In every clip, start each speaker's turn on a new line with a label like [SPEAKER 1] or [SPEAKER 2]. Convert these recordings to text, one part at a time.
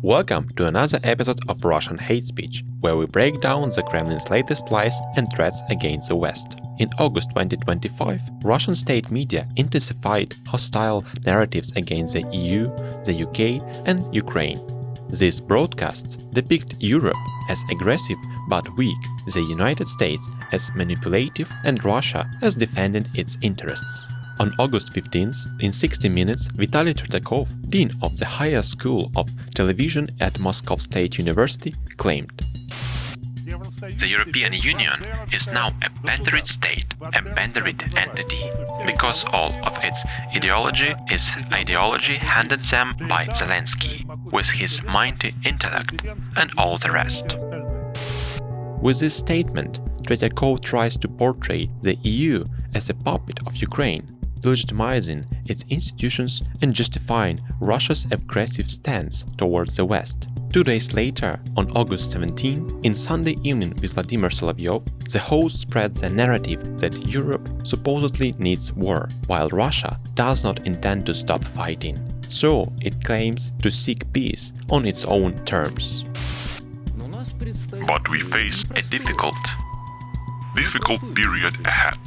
[SPEAKER 1] Welcome to another episode of Russian Hate Speech, where we break down the Kremlin's latest lies and threats against the West. In August 2025, Russian state media intensified hostile narratives against the EU, the UK and Ukraine. These broadcasts depict Europe as aggressive but weak, the United States as manipulative and Russia as defending its interests. On August 15th, in 60 Minutes, Vitaly Tretyakov, dean of the Higher School of Television at Moscow State University, claimed:
[SPEAKER 2] The European Union is now a battered state, a battered entity, because all of its ideology is ideology handed them by Zelensky, with his mighty intellect, and all the rest.
[SPEAKER 1] With this statement, Tretyakov tries to portray the EU as a puppet of Ukraine, delegitimizing its institutions and justifying Russia's aggressive stance towards the West. 2 days later, on August 17, in Sunday Evening with Vladimir Solovyov, the host spread the narrative that Europe supposedly needs war, while Russia does not intend to stop fighting. So it claims to seek peace on its own terms.
[SPEAKER 3] But we face a difficult period ahead.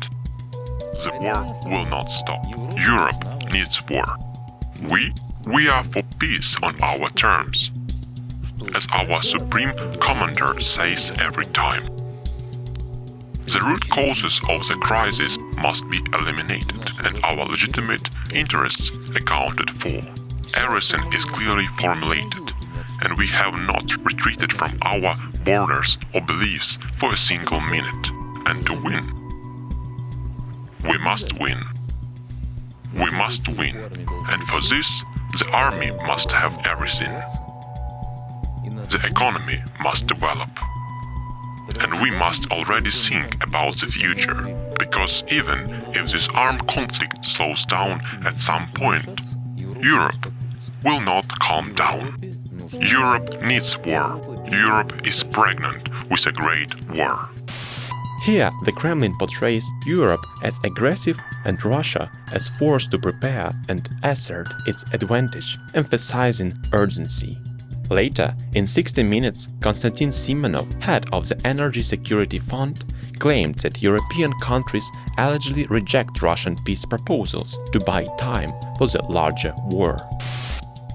[SPEAKER 3] The war will not stop. Europe needs war. We are for peace on our terms, as our Supreme Commander says every time. The root causes of the crisis must be eliminated and our legitimate interests accounted for. Everything is clearly formulated, and we have not retreated from our borders or beliefs for a single minute. And to win, we must win. We must win, and for this, the army must have everything. The economy must develop. And we must already think about the future, because even if this armed conflict slows down at some point, Europe will not calm down. Europe needs war. Europe is pregnant with a great war.
[SPEAKER 1] Here, the Kremlin portrays Europe as aggressive and Russia as forced to prepare and assert its advantage, emphasizing urgency. Later, in 60 Minutes, Konstantin Simonov, head of the Energy Security Fund, claimed that European countries allegedly reject Russian peace proposals to buy time for the larger war.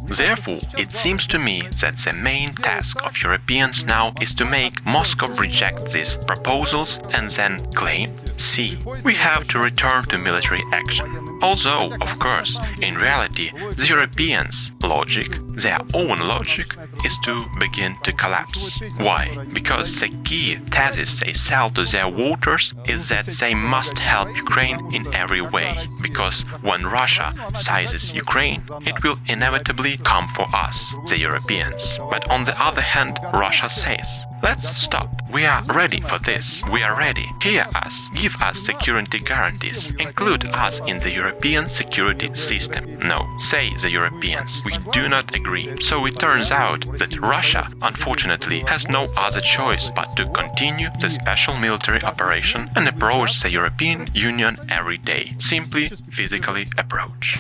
[SPEAKER 2] Therefore, it seems to me that the main task of Europeans now is to make Moscow reject these proposals and then claim, see, we have to return to military action. Although, of course, in reality, the Europeans' logic, their own logic, is to begin to collapse. Why? Because the key thesis they sell to their voters is that they must help Ukraine in every way, because when Russia seizes Ukraine, it will inevitably come for us, the Europeans. But on the other hand, Russia says, let's stop. We are ready for this. We are ready. Hear us. Give us security guarantees. Include us in the European security system. No, say the Europeans. We do not agree. So it turns out that Russia, unfortunately, has no other choice but to continue the special military operation and approach the European Union every day. Simply, physically approach.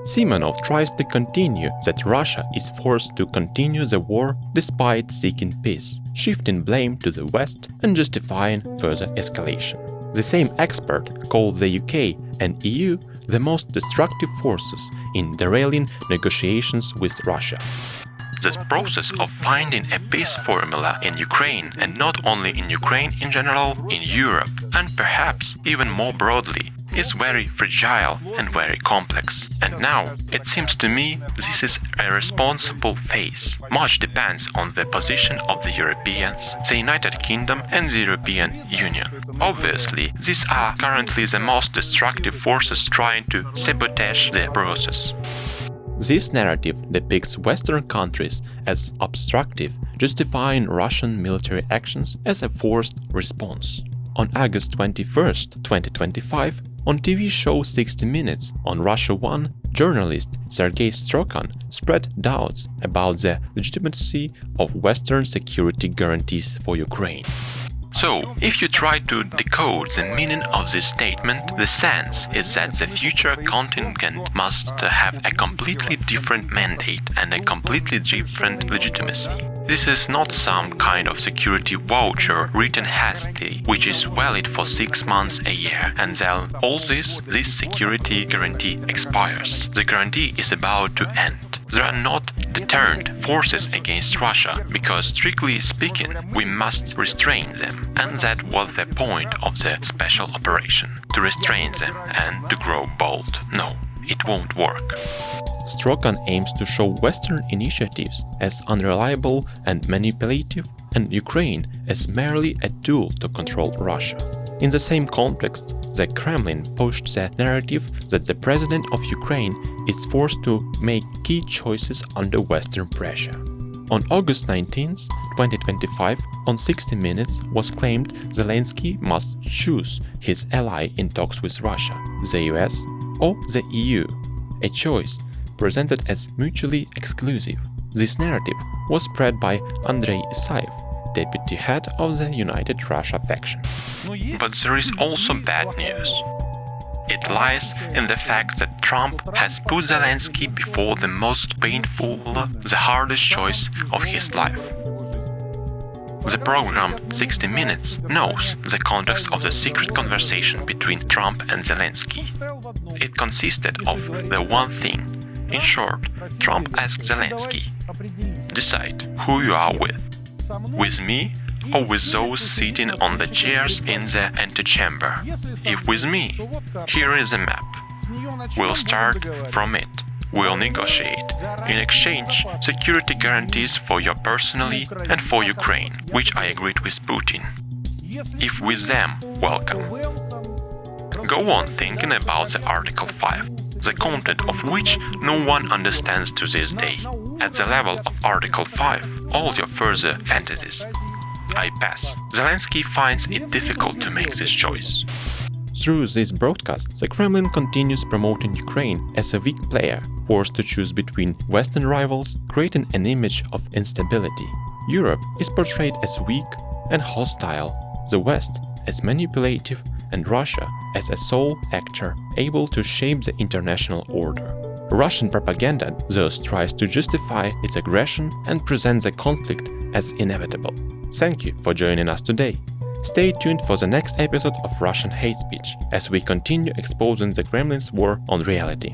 [SPEAKER 1] Simonov tries to continue that Russia is forced to continue the war despite seeking peace, shifting blame to the West and justifying further escalation. The same expert called the UK and EU the most destructive forces in derailing negotiations with Russia.
[SPEAKER 2] This process of finding a peace formula in Ukraine, and not only in Ukraine in general, in Europe, and perhaps even more broadly, is very fragile and very complex. And now, it seems to me, this is a responsible phase. Much depends on the position of the Europeans, the United Kingdom and the European Union. Obviously, these are currently the most destructive forces trying to sabotage the process.
[SPEAKER 1] This narrative depicts Western countries as obstructive, justifying Russian military actions as a forced response. On August 21, 2025, on TV show 60 Minutes on Russia 1, journalist Sergei Strokhan spread doubts about the legitimacy of Western security guarantees for Ukraine.
[SPEAKER 2] So, if you try to decode the meaning of this statement, the sense is that the future contingent must have a completely different mandate and a completely different legitimacy. This is not some kind of security voucher written hastily, which is valid for 6 months a year, and then all this security guarantee expires. The guarantee is about to end. There are not deterrent forces against Russia, because strictly speaking, we must restrain them. And that was the point of the special operation, to restrain them and to grow bold. No, it won't work.
[SPEAKER 1] Strachan aims to show Western initiatives as unreliable and manipulative, and Ukraine as merely a tool to control Russia. In the same context, the Kremlin pushed the narrative that the president of Ukraine is forced to make key choices under Western pressure. On August 19, 2025, on 60 Minutes was claimed Zelensky must choose his ally in talks with Russia, the US or the EU, a choice presented as mutually exclusive. This narrative was spread by Andrei Isayev, deputy head of the United Russia faction.
[SPEAKER 2] But there is also bad news. It lies in the fact that Trump has put Zelensky before the most painful, the hardest choice of his life. The program 60 Minutes knows the context of the secret conversation between Trump and Zelensky. It consisted of the one thing. In short, Trump asked Zelensky, "Decide who you are with me or with those sitting on the chairs in the antechamber. If with me, here is a map. We'll start from it. We'll negotiate. In exchange, security guarantees for you personally and for Ukraine, which I agreed with Putin. If with them, welcome." Go on thinking about the Article 5, the content of which no one understands to this day. At the level of Article 5, all your further fantasies. I pass. Zelensky finds it difficult to make this choice.
[SPEAKER 1] Through this broadcast, the Kremlin continues promoting Ukraine as a weak player, forced to choose between Western rivals, creating an image of instability. Europe is portrayed as weak and hostile, the West as manipulative, and Russia as a sole actor able to shape the international order. Russian propaganda thus tries to justify its aggression and present the conflict as inevitable. Thank you for joining us today. Stay tuned for the next episode of Russian Hate Speech as we continue exposing the Kremlin's war on reality.